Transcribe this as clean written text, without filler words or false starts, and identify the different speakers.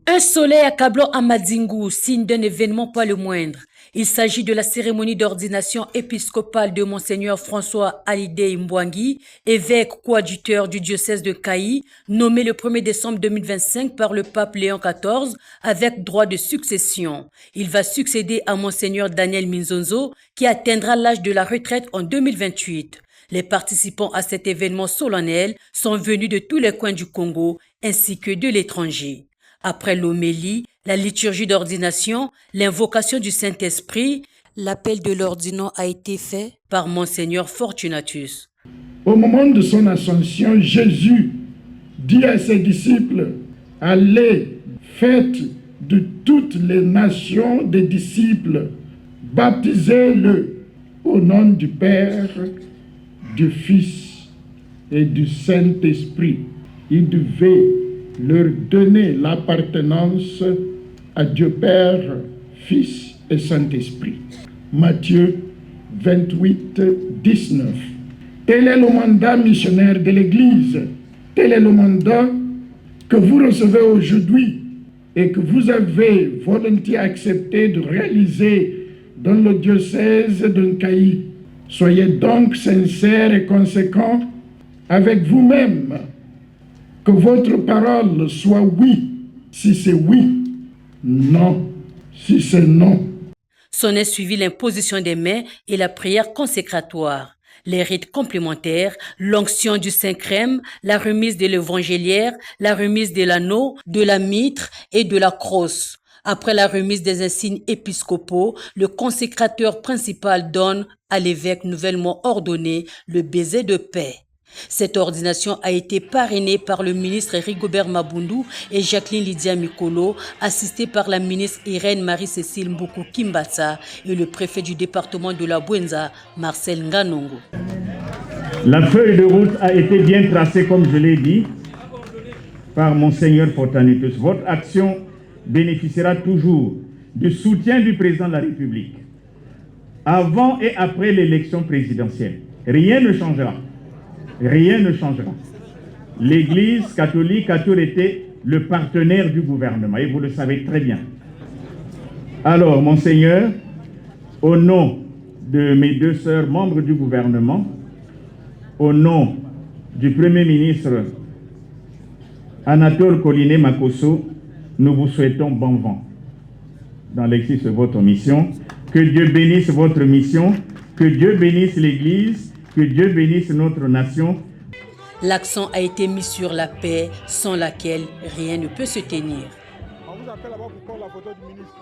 Speaker 1: Un soleil accablant à Madzingu, signe d'un événement pas le moindre. Il s'agit de la cérémonie d'ordination épiscopale de Monseigneur François Hallyday Mbwangi, évêque coadjuteur du diocèse de Kayi, nommé le 1er décembre 2025 par le pape Léon XIV, avec droit de succession. Il va succéder à Monseigneur Daniel Minzonzo, qui atteindra l'âge de la retraite en 2028. Les participants à cet événement solennel sont venus de tous les coins du Congo ainsi que de l'étranger. Après l'homélie, la liturgie d'ordination, l'invocation du Saint-Esprit, l'appel de l'ordinant a été fait par Monseigneur Fortunatus.
Speaker 2: Au moment de son ascension, Jésus dit à ses disciples, « Allez, faites de toutes les nations des disciples, baptisez-le au nom du Père, du Fils et du Saint-Esprit. » Il devait leur donner l'appartenance à Dieu Père, Fils et Saint-Esprit. Matthieu 28, 19. Tel est le mandat missionnaire de l'Église. Tel est le mandat que vous recevez aujourd'hui et que vous avez volontiers accepté de réaliser dans le diocèse de Kayi. Soyez donc sincères et conséquents avec vous-même. Que votre parole soit oui, si c'est oui, non, si c'est non.
Speaker 1: S'en est suivi l'imposition des mains et la prière consécratoire. Les rites complémentaires, l'onction du Saint-Crème, la remise de l'évangéliaire, la remise de l'anneau, de la mitre et de la crosse. Après la remise des insignes épiscopaux, le consécrateur principal donne à l'évêque nouvellement ordonné le baiser de paix. Cette ordination a été parrainée par le ministre Rigobert Mabundu et Jacqueline Lydia Mikolo, assistée par la ministre Irène Marie-Cécile Mboukou Kimbatsa et le préfet du département de la Bouenza, Marcel Nganongo.
Speaker 3: La feuille de route a été bien tracée, comme je l'ai dit, par Monseigneur Fortunatus. Votre action bénéficiera toujours du soutien du président de la République. Avant et après l'élection présidentielle, rien ne changera. Rien ne changera. L'Église catholique a toujours été le partenaire du gouvernement, et vous le savez très bien. Alors, Monseigneur, au nom de mes deux sœurs membres du gouvernement, au nom du Premier ministre Anatole Collinet Makosso, nous vous souhaitons bon vent dans l'exercice de votre mission. Que Dieu bénisse votre mission, que Dieu bénisse l'Église, que Dieu bénisse notre nation.
Speaker 1: L'accent a été mis sur la paix, sans laquelle rien ne peut se tenir.
Speaker 4: On vous appelle là-bas pour prendre la photo du ministre.